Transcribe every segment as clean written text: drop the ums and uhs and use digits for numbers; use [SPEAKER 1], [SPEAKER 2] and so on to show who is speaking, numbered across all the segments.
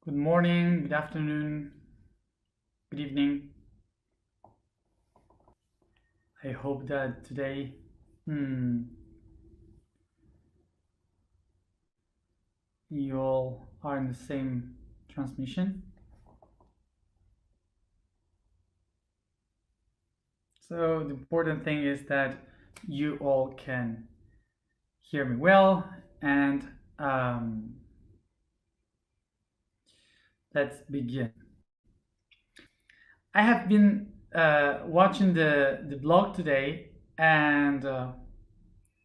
[SPEAKER 1] Good morning, good afternoon, good evening. I hope that today you all are in the same transmission. So, the important thing is that you all can hear me well, and let's begin. I have been watching the blog today, and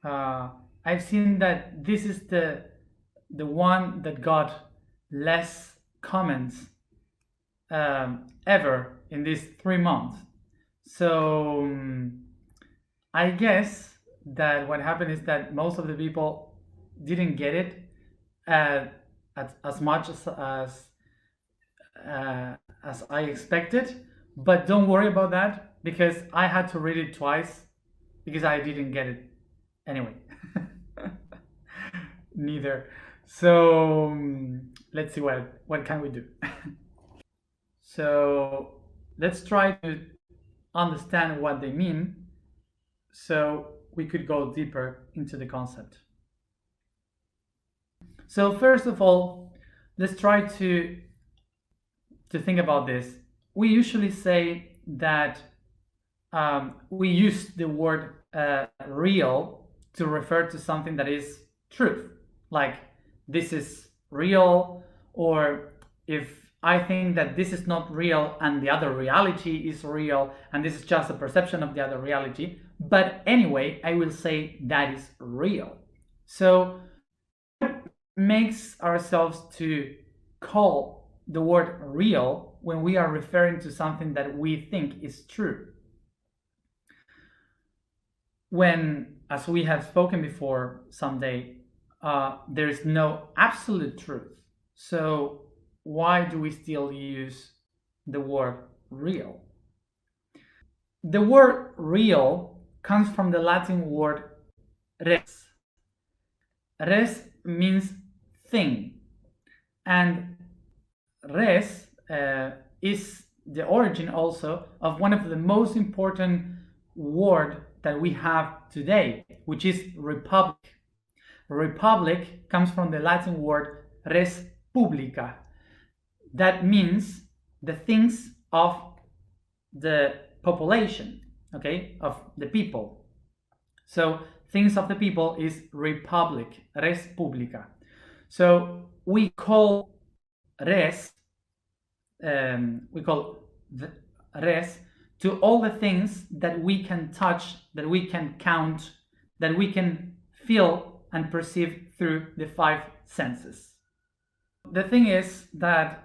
[SPEAKER 1] I've seen that this is the one that got less comments ever in these 3 months. So I guess that what happened is that most of the people didn't get it uh, as much as I expected. But don't worry about that because I had to read it twice because I didn't get it anyway. Neither. So let's see what can we do. So let's try to understand what they mean so we could go deeper into the concept. So first of all, let's try to think about this. We usually say that we use the word real to refer to something that is truth, like this is real, or if I think that this is not real and the other reality is real and this is just a perception of the other reality, but anyway, I will say that is real. So what makes ourselves to call the word real when we are referring to something that we think is true? When, as we have spoken before someday, there is no absolute truth. So why do we still use the word real? The word real comes from the Latin word res. Res means thing, and res is the origin also of one of the most important words that we have today, which is republic. Republic comes from the Latin word res publica. That means the things of the population, okay, of the people. So things of the people is republic, res publica. So we call res, we call res to all the things that we can touch, that we can count, that we can feel and perceive through the five senses. The thing is that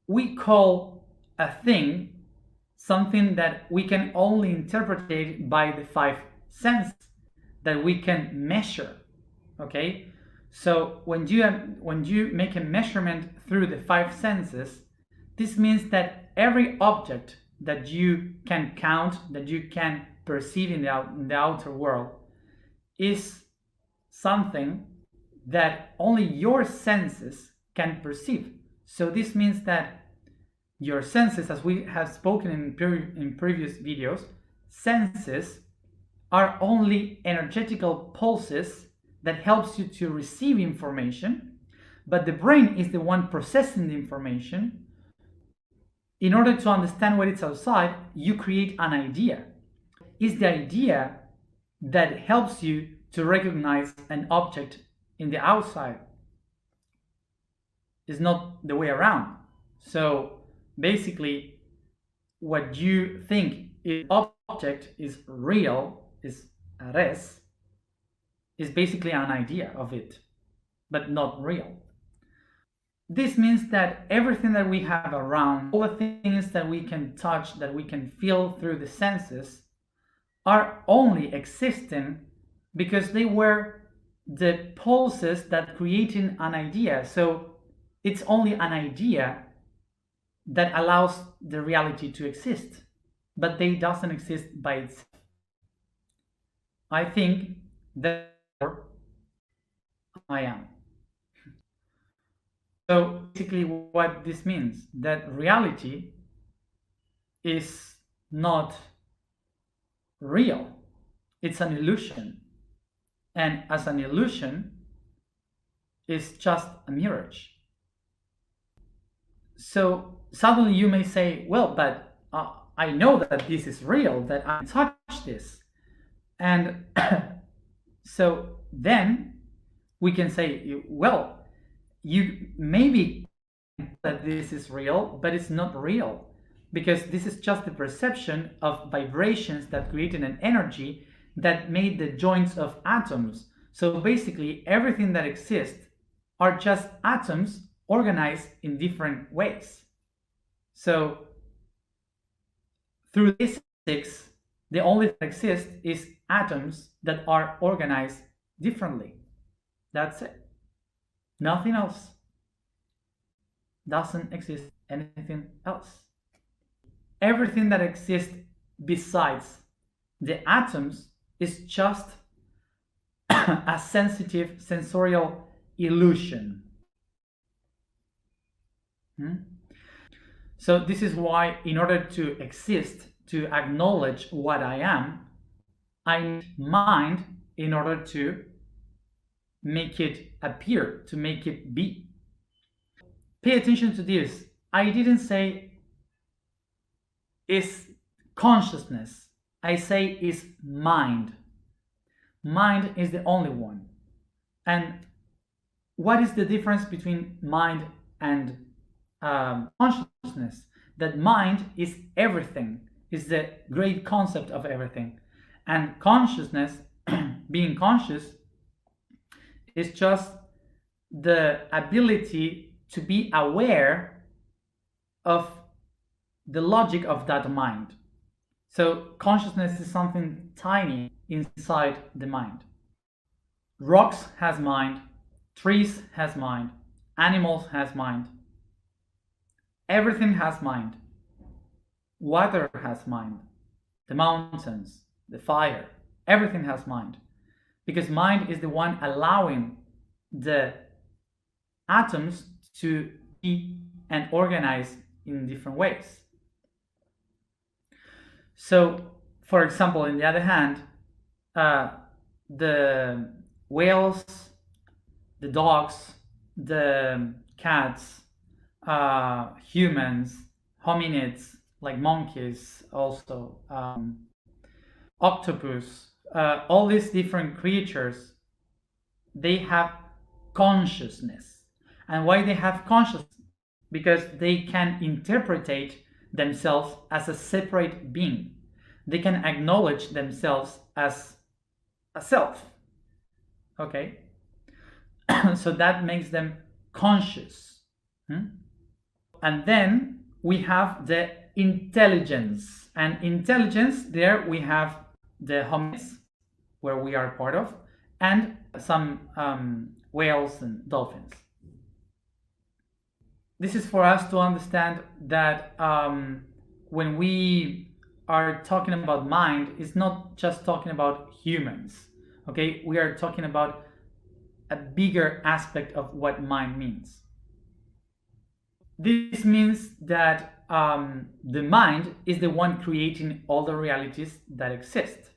[SPEAKER 1] we call a thing something that we can only interpret by the five senses that we can measure. Okay, so when you make a measurement through the five senses, this means that every object that you can count, that you can perceive in the outer world, is something that only your senses can perceive. So this means that your senses, as we have spoken in previous videos, senses are only energetical pulses that helps you to receive information, but the brain is the one processing the information. In order to understand what is outside, you create an idea. It's the idea that helps you to recognize an object in the outside. It's not the way around. So basically, what you think is object is real, is res, is basically an idea of it, but not real. This means that everything that we have around, all the things that we can touch, that we can feel through the senses, are only existing because they were the pulses that created an idea. So it's only an idea that allows the reality to exist, but they doesn't exist by itself. I think therefore I am. So basically what this means, that reality is not real. It's an illusion. And as an illusion, it's just a mirage. So suddenly you may say, well, but I know that this is real, that I touch this. And so then we can say, well, you maybe that this is real, but it's not real, because this is just the perception of vibrations that created an energy that made the joints of atoms. So basically everything that exists are just atoms organized in different ways. So through physics, the only thing that exists is atoms that are organized differently. That's it. Nothing else. Doesn't exist anything else. Everything that exists besides the atoms is just a sensitive sensorial illusion. So this is why, in order to exist, to acknowledge what I am, I need mind in order to make it appear, to make it be. Pay attention to this. I didn't say is consciousness. I say is mind. Mind is the only one. And what is the difference between mind and consciousness? That mind is everything, is the great concept of everything. And consciousness, being conscious, is just the ability to be aware of the logic of that mind. So consciousness is something tiny inside the mind. Rocks has mind, trees has mind, animals has mind. Everything has mind. Water has mind. The mountains, the fire, everything has mind. Because mind is the one allowing the atoms to be and organize in different ways. So, for example, on the other hand, the whales, the dogs, the cats, humans, hominids, like monkeys, also octopus, all these different creatures, they have consciousness. And why they have consciousness? Because they can interpretate themselves as a separate being. They can acknowledge themselves as a self. Okay? So that makes them conscious. And then we have the intelligence. And intelligence, there we have the hominids, where we are part of, and some whales and dolphins. This is for us to understand that when we are talking about mind, it's not just talking about humans. Okay, we are talking about a bigger aspect of what mind means. This means that the mind is the one creating all the realities that exist.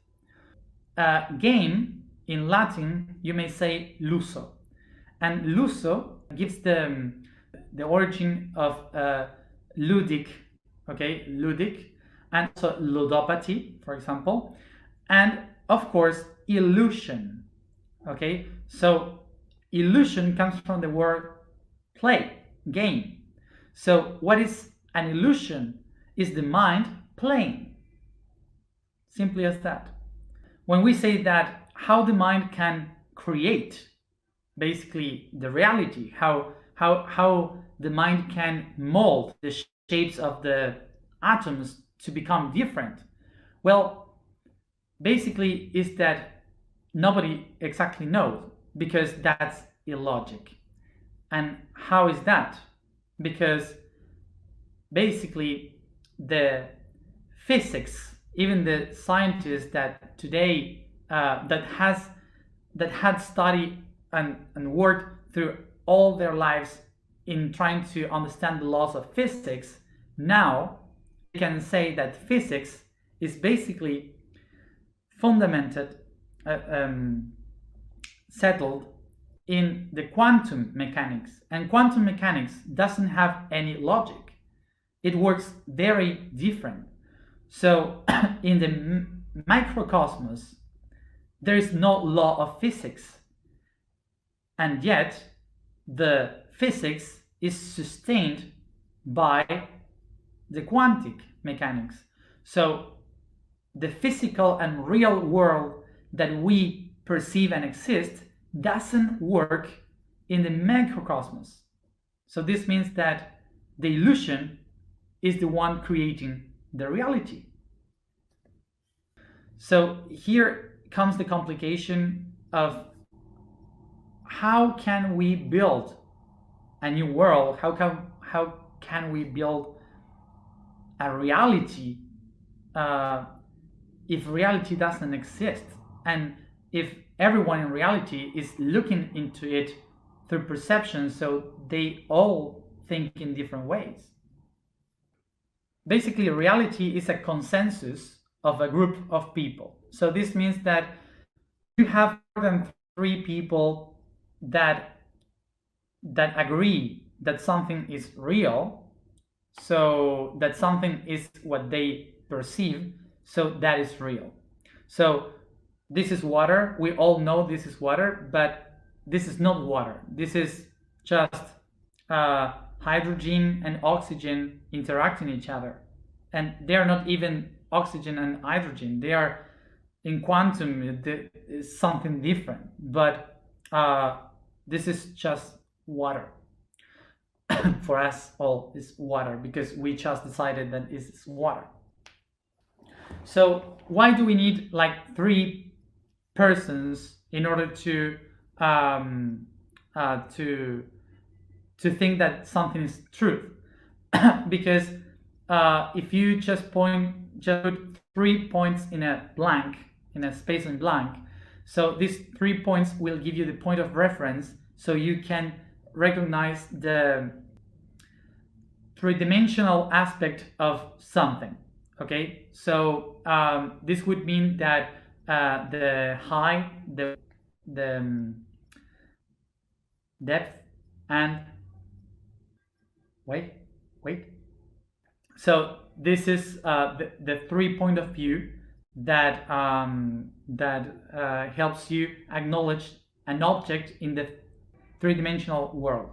[SPEAKER 1] Game, in Latin, you may say luso. And luso gives the origin of ludic, okay, ludic, and so ludopathy, for example, and of course illusion. Okay, so illusion comes from the word play, game. So what is an illusion? Is the mind playing. Simply as that. When we say that, how the mind can create basically the reality, how the mind can mold the shapes of the atoms to become different. Well, basically is that nobody exactly knows, because that's illogic. And how is that? Because basically the physics, even the scientists that today that had studied and worked through all their lives in trying to understand the laws of physics, now we can say that physics is basically fundamented, settled in the quantum mechanics. And quantum mechanics doesn't have any logic. It works very different. So in the microcosmos, there is no law of physics. And yet, the physics is sustained by the quantum mechanics. So the physical and real world that we perceive and exist doesn't work in the microcosmos. So this means that the illusion is the one creating the reality. So here comes the complication of how can we build a new world? How can we build a reality if reality doesn't exist, and if everyone in reality is looking into it through perception, so they all think in different ways? Basically, reality is a consensus of a group of people. So this means that you have more than 3 people that agree that something is real, so that something is what they perceive, so that is real. So this is water. We all know this is water, but this is not water. This is just hydrogen and oxygen interacting each other, and they are not even oxygen and hydrogen. They are in quantum, is something different, but this is just water. For us all is water, because we just decided that it's water. So why do we need like 3 persons in order to think that something is truth? Because if you just put 3 points in a blank, in a space in blank, so these 3 points will give you the point of reference, so you can recognize the 3-dimensional aspect of something. Okay, so this would mean that the height, the depth, and wait. So this is the 3 point of view that helps you acknowledge an object in the 3-dimensional world.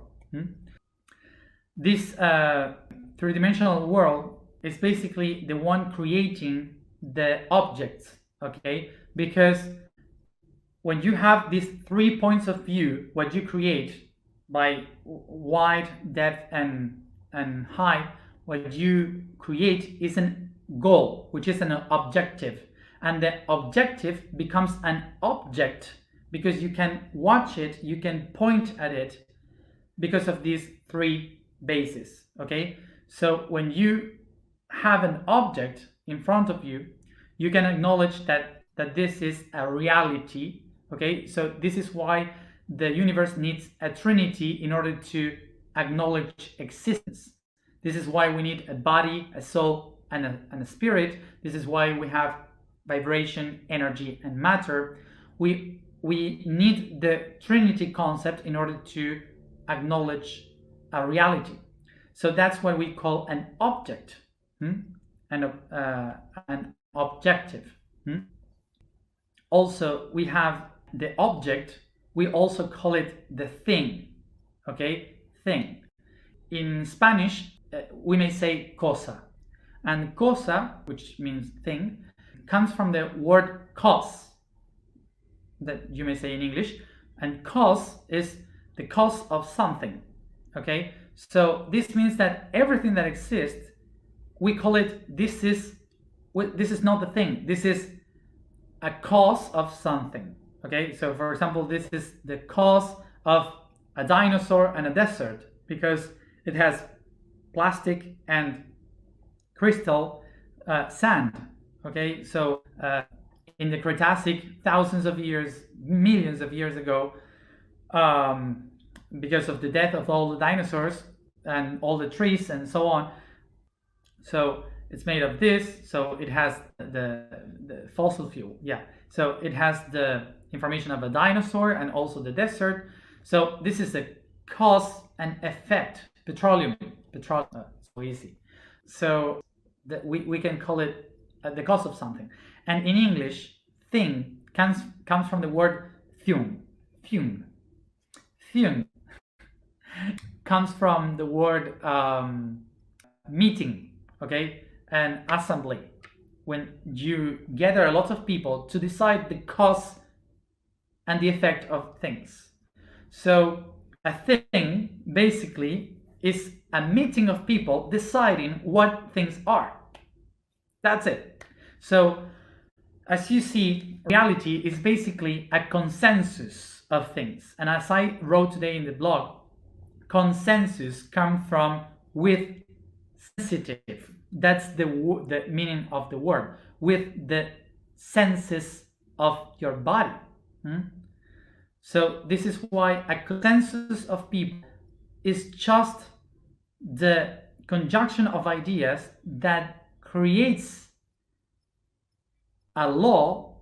[SPEAKER 1] This 3-dimensional world is basically the one creating the objects, okay? Because when you have these 3 points of view, what you create by wide, depth, and height, what you create is a goal, which is an objective. And the objective becomes an object because you can watch it, you can point at it because of these 3 bases, okay? So when you have an object in front of you, you can acknowledge that this is a reality, okay? So this is why the universe needs a trinity in order to acknowledge existence. This is why we need a body, a soul, and a spirit. This is why we have vibration, energy, and matter. We need the trinity concept in order to acknowledge a reality. So that's what we call an object, an objective. Also, we have the object. We also call it the thing, okay? Thing. In Spanish, we may say cosa. And cosa, which means thing, comes from the word cause, that you may say in English. And cause is the cause of something, okay? So this means that everything that exists, we call it, this is not the thing. This is a cause of something, okay? So for example, this is the cause of a dinosaur and a desert, because it has plastic and crystal sand, okay? So in the Cretacic, thousands of years, millions of years ago, because of the death of all the dinosaurs and all the trees and so on. So it's made of this, so it has the fossil fuel, yeah. So it has the information of a dinosaur and also the desert. So this is the cause and effect. Petroleum, so easy. So we can call it the cause of something. And in English, thing comes from the word fume. Fume comes from the word meeting, okay, and assembly. When you gather a lot of people to decide the cause and the effect of things. So a thing basically is a meeting of people deciding what things are. That's it. So as you see, reality is basically a consensus of things. And as I wrote today in the blog, consensus comes from with sensitive. That's the meaning of the word. With the senses of your body. So this is why a consensus of people is just the conjunction of ideas that creates a law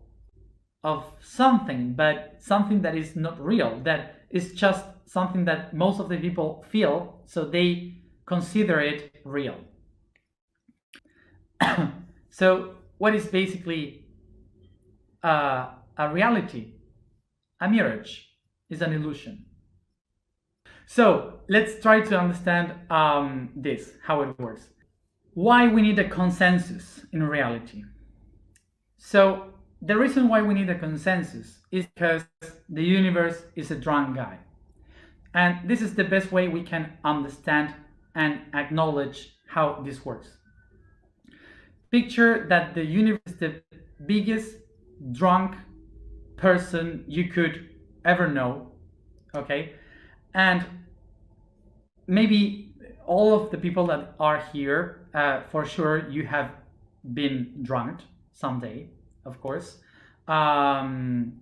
[SPEAKER 1] of something, but something that is not real, that is just something that most of the people feel, so they consider it real. So what is basically a reality? A mirage is an illusion. So let's try to understand this, how it works. Why we need a consensus in reality? So the reason why we need a consensus is because the universe is a drunk guy. And this is the best way we can understand and acknowledge how this works. Picture that the universe is the biggest drunk person you could ever know, okay? And maybe all of the people that are here, for sure you have been drunk someday, of course. And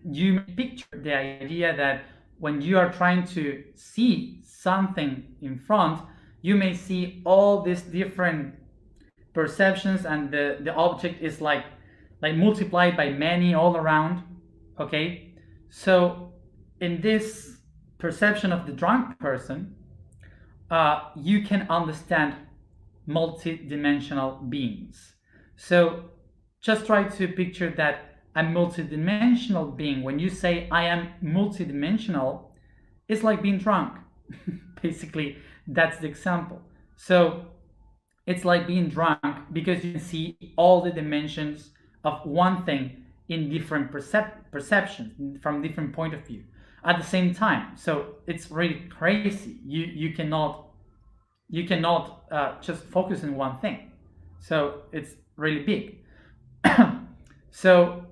[SPEAKER 1] you picture the idea that when you are trying to see something in front, you may see all these different perceptions, and the object is like multiplied by many all around, okay? So in this perception of the drunk person, you can understand multi-dimensional beings. So just try to picture that a multi-dimensional being, when you say I am multi-dimensional, it's like being drunk. Basically, that's the example. So it's like being drunk because you can see all the dimensions of one thing in different perceptions from different point of view at the same time. So it's really crazy. You cannot just focus on one thing. So it's really big. So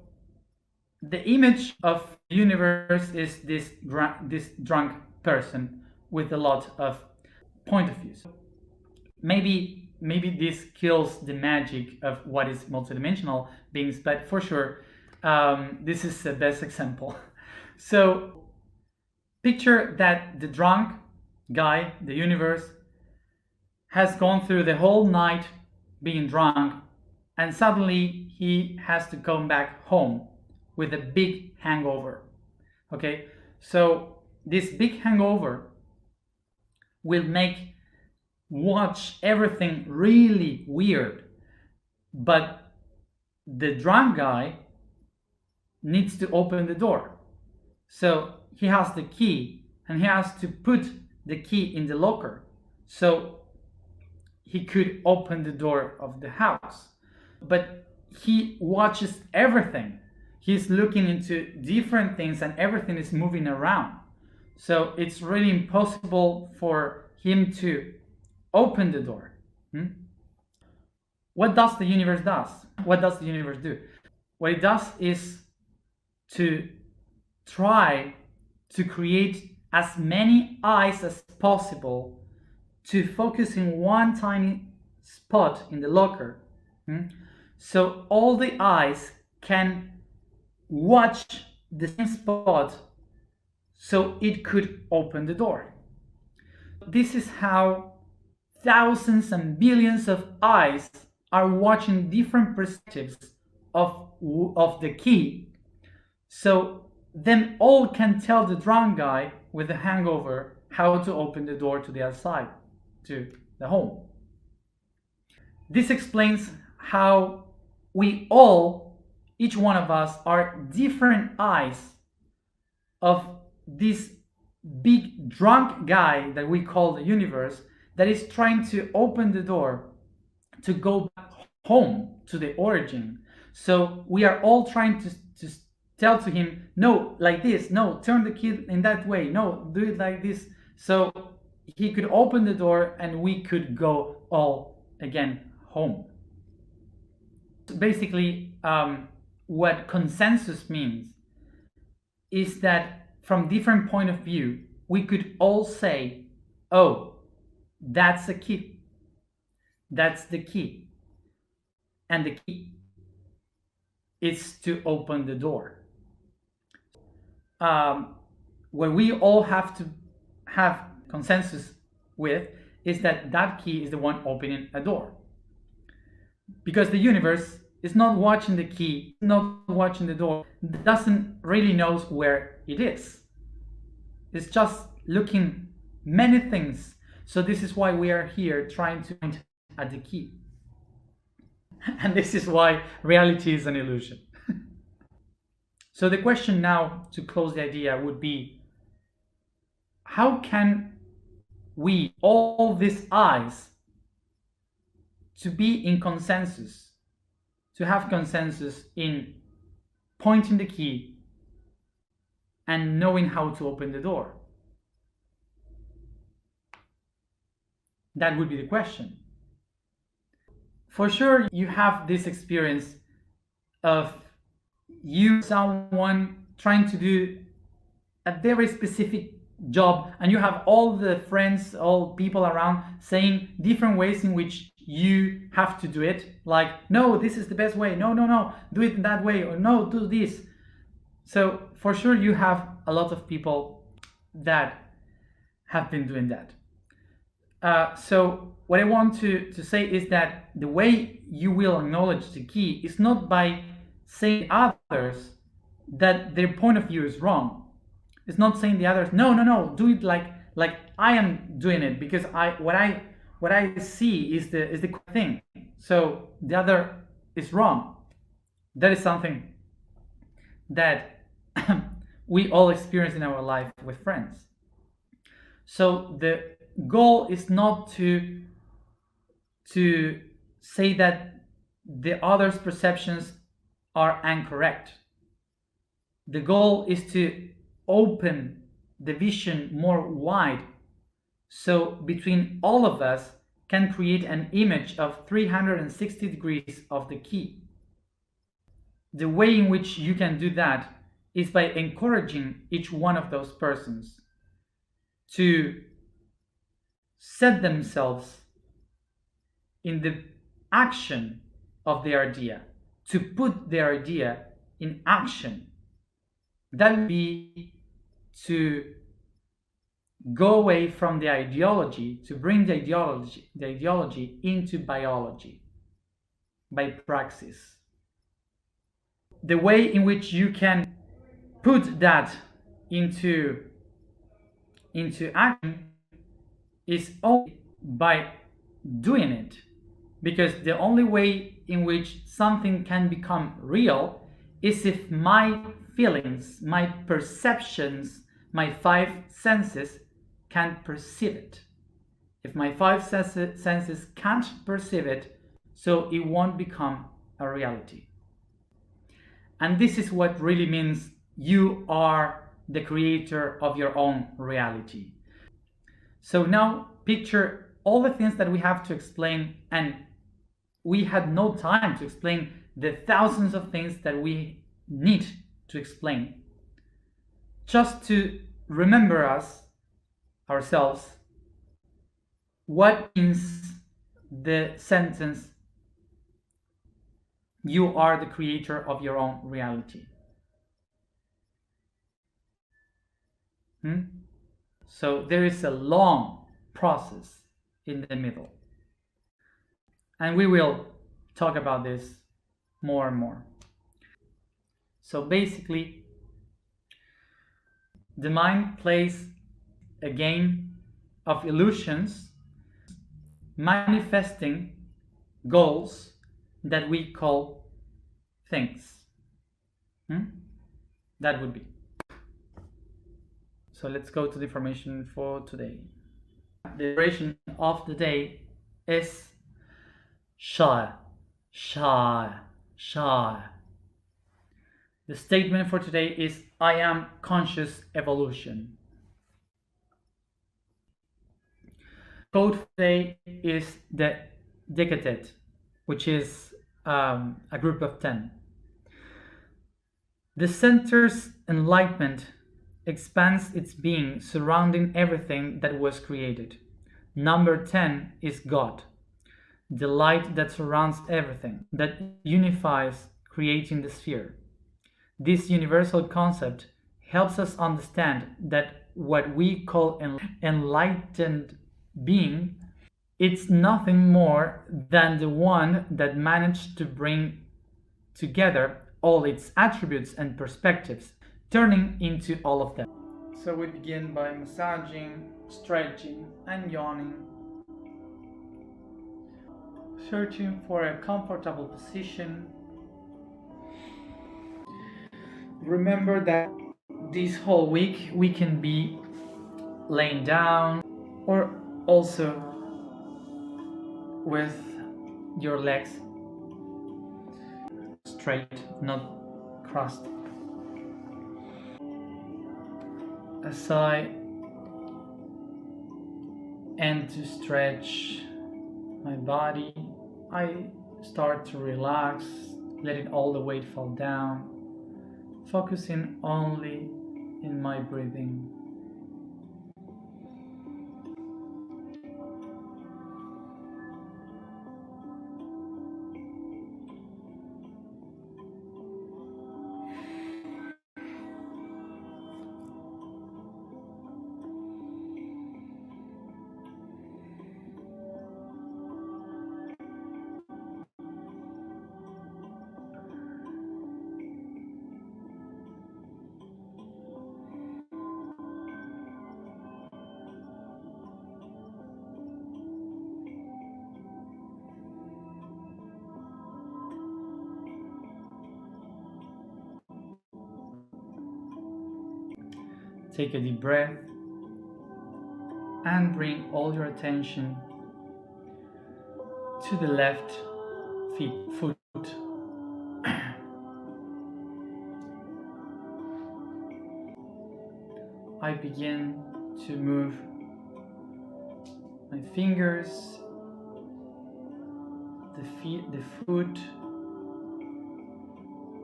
[SPEAKER 1] the image of the universe is this drunk person with a lot of point of views. Maybe this kills the magic of what is multidimensional beings, but for sure, this is the best example. So picture that the drunk guy, the universe, has gone through the whole night being drunk, and suddenly he has to come back home with a big hangover. Okay, so this big hangover will make watch everything really weird, but the drunk guy needs to open the door. So he has the key, and he has to put the key in the locker so he could open the door of the house. But he watches everything. He's looking into different things, and everything is moving around. So it's really impossible for him to open the door. What does the universe do? What does the universe do? What it does is to try to create as many eyes as possible to focus in one tiny spot in the locker. So all the eyes can watch the same spot so it could open the door. This is how thousands and billions of eyes are watching different perspectives of the key, so them all can tell the drunk guy with a hangover how to open the door to the outside, to the home. This explains how we all, each one of us, are different eyes of this big drunk guy that we call the universe, that is trying to open the door to go back home to the origin. So we are all trying to tell to him, no, like this, no, turn the key in that way, no, do it like this, so he could open the door and we could go all again home. Basically, what consensus means is that from different point of view, we could all say, oh, that's the key. That's the key. And the key is to open the door. What we all have to have consensus with is that that key is the one opening a door. Because the universe is not watching the key, not watching the door, doesn't really knows where it is. It's just looking many things. So this is why we are here trying to point at the key. And this is why reality is an illusion. So the question now, to close the idea, would be, how can we, all these eyes, to be in consensus, to have consensus in pointing the key and knowing how to open the door? That would be the question. For sure, you have this experience of you, someone trying to do a very specific job, and you have all the friends, all people around saying different ways in which you have to do it, like, no, this is the best way, no, do it that way, or no, do this. So for sure you have a lot of people that have been doing that. So what I want to say is that the way you will acknowledge the key is not by saying others that their point of view is wrong. It's not saying the others, no, do it like I am doing it, because what I see is the thing. So the other is wrong. That is something that we all experience in our life with friends. So the goal is not to say that the other's perceptions are incorrect. The goal is to open the vision more wide, so between all of us can create an image of 360 degrees of the key. The way in which you can do that is by encouraging each one of those persons to set themselves in the action of their idea, to put their idea in action. That would be to go away from the ideology, to bring the ideology into biology, by praxis. The way in which you can put that into action is only by doing it, because the only way in which something can become real is if my feelings, my perceptions, my five senses can perceive it. If my five senses can't perceive it, so it won't become a reality. And this is what really means you are the creator of your own reality. So now picture all the things that we have to explain, and we had no time to explain the thousands of things that we need to explain. Just to remember ourselves, what means the sentence, you are the creator of your own reality? So there is a long process in the middle. And we will talk about this more and more. So basically, the mind plays a game of illusions, manifesting goals that we call things. That would be. So let's go to the information for today. The duration of the day is shy. The statement for today is I am conscious evolution. Code for today is the Decade, which is a group of 10. The center's enlightenment expands its being surrounding everything that was created. Number 10 is God, the light that surrounds everything, that unifies, creating the sphere. This universal concept helps us understand that what we call enlightened being, it's nothing more than the one that managed to bring together all its attributes and perspectives, turning into all of them. So we begin by massaging, stretching, and yawning, searching for a comfortable position. Remember that this whole week we can be laying down or also with your legs straight, not crossed. As I end to stretch my body, I start to relax, letting all the weight fall down, focusing only in my breathing. Take a deep breath and bring all your attention to the left foot. I begin to move my fingers, the foot,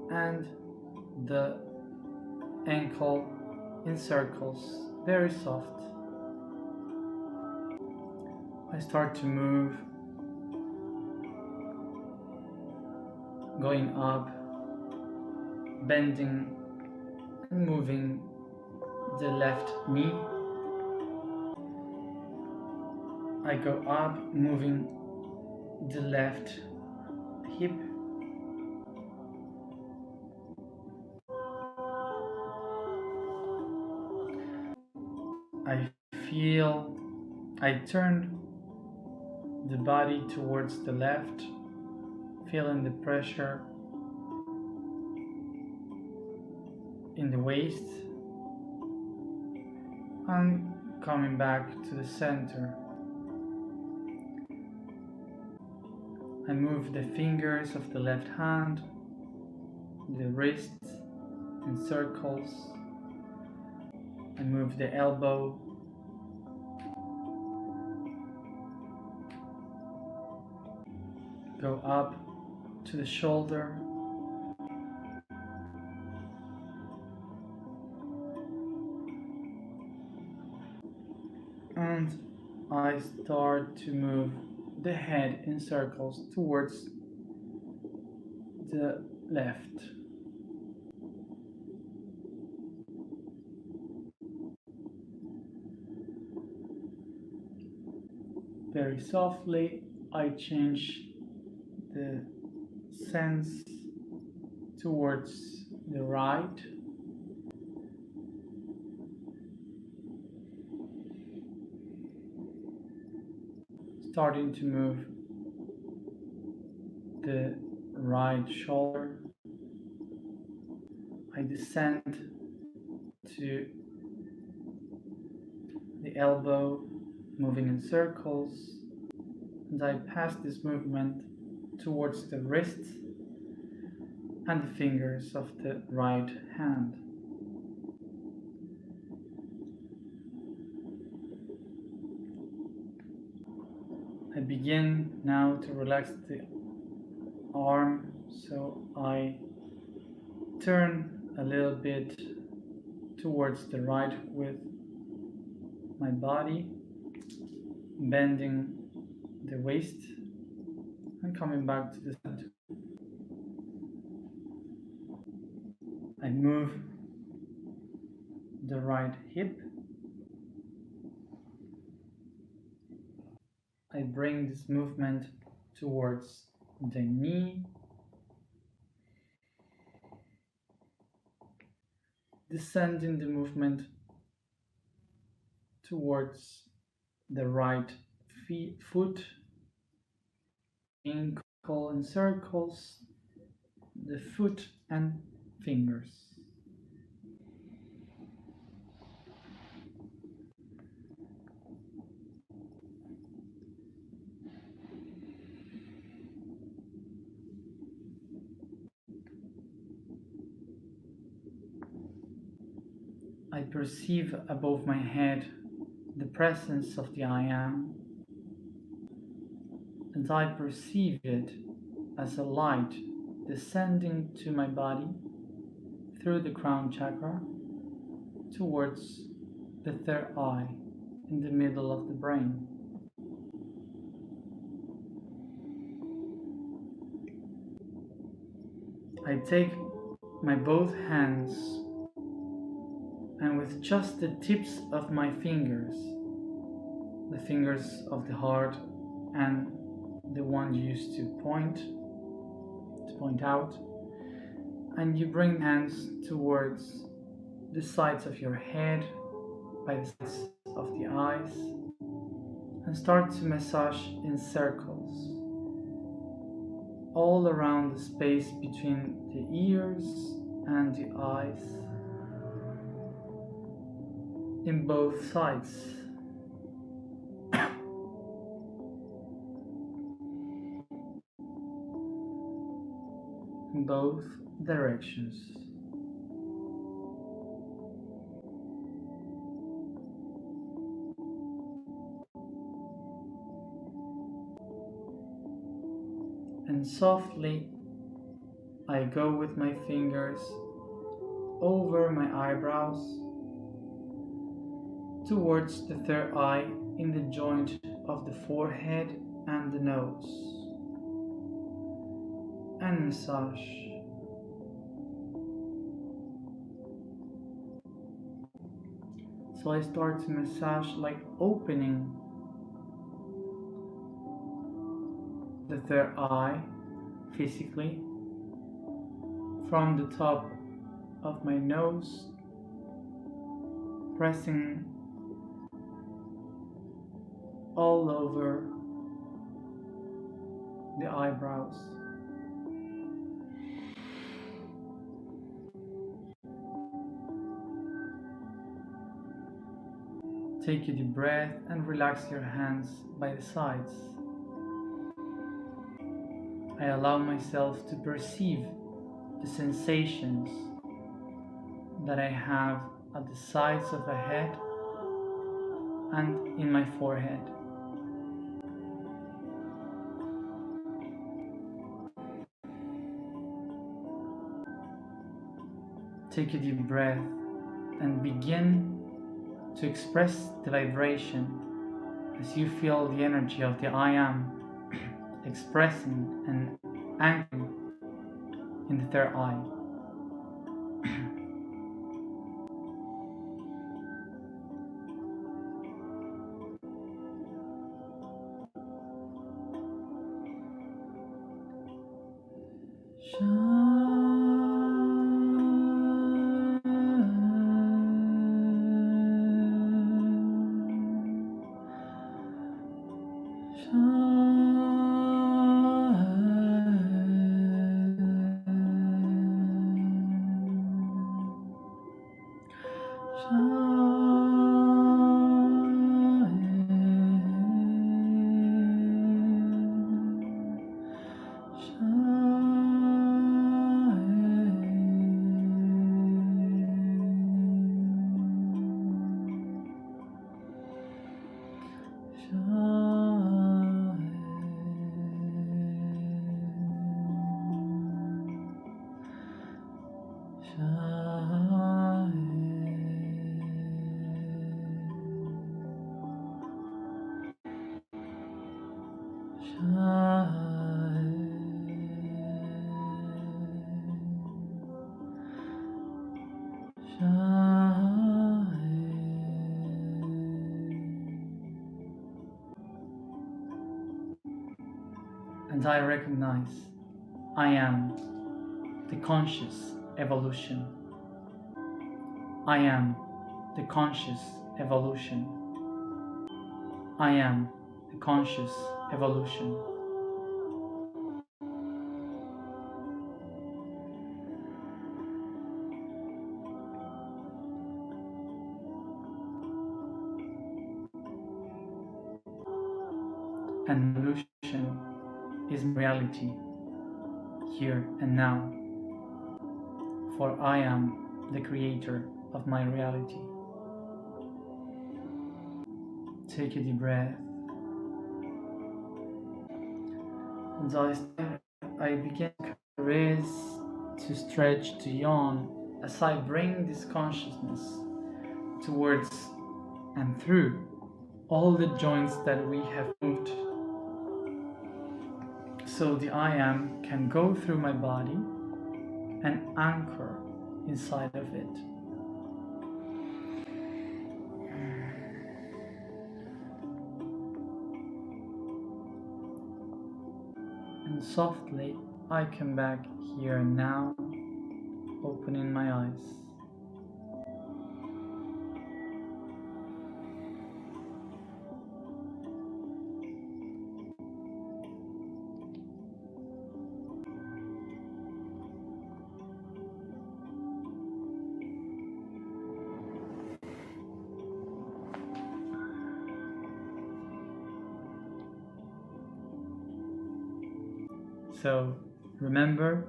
[SPEAKER 1] and the ankle in circles, very soft. I start to move, going up, bending and moving the left knee. I go up, moving the left hip. I turn the body towards the left, feeling the pressure in the waist and coming back to the center. I move the fingers of the left hand, the wrists in circles. I move the elbow, go up to the shoulder, and I start to move the head in circles towards the left. Very softly, I change the sense towards the right, starting to move the right shoulder. I descend to the elbow, moving in circles, and I pass this movement towards the wrist and the fingers of the right hand. I begin now to relax the arm, so I turn a little bit towards the right with my body, bending the waist and coming back to the center. I move the right hip. I bring this movement towards the knee, descending the movement towards the right foot, ankle in circles, the foot and fingers. I perceive above my head the presence of the I Am, and I perceive it as a light descending to my body through the crown chakra towards the third eye in the middle of the brain. I take my both hands and with just the tips of my fingers, the fingers of the heart and the one used to point out, and you bring hands towards the sides of your head, by the sides of the eyes, and start to massage in circles all around the space between the ears and the eyes in both sides. In both directions. And softly I go with my fingers over my eyebrows towards the third eye in the joint of the forehead and the nose, and massage. So I start to massage, like opening the third eye physically from the top of my nose, pressing all over the eyebrows. Take a deep breath and relax your hands by the sides. I allow myself to perceive the sensations that I have at the sides of the head and in my forehead. Take a deep breath and begin to express the vibration as you feel the energy of the I Am expressing and anchoring in the third eye. And I recognize I am the conscious evolution. I am the conscious evolution. I am the conscious evolution. And evolution is reality, here and now. For I am the creator of my reality. Take a deep breath. As I begin to raise, to stretch, to yawn, as I bring this consciousness towards and through all the joints that we have moved, so the I am can go through my body and anchor inside of it. And softly I come back here and now, opening my eyes. So remember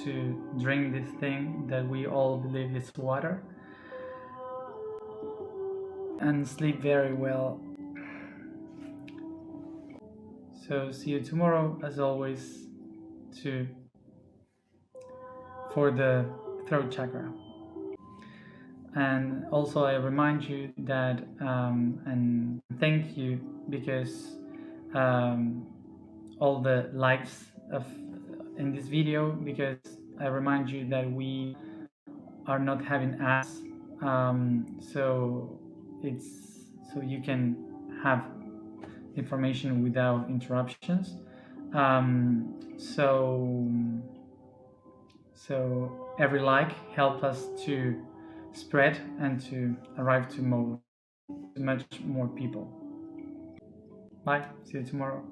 [SPEAKER 1] to drink this thing that we all believe is water, and sleep very well. So see you tomorrow, as always, for the throat chakra. And also I remind you that and thank you, because all the likes in this video, because I remind you that we are not having ads, so you can have information without interruptions. So every like helps us to spread and to arrive to much more people. Bye. See you tomorrow.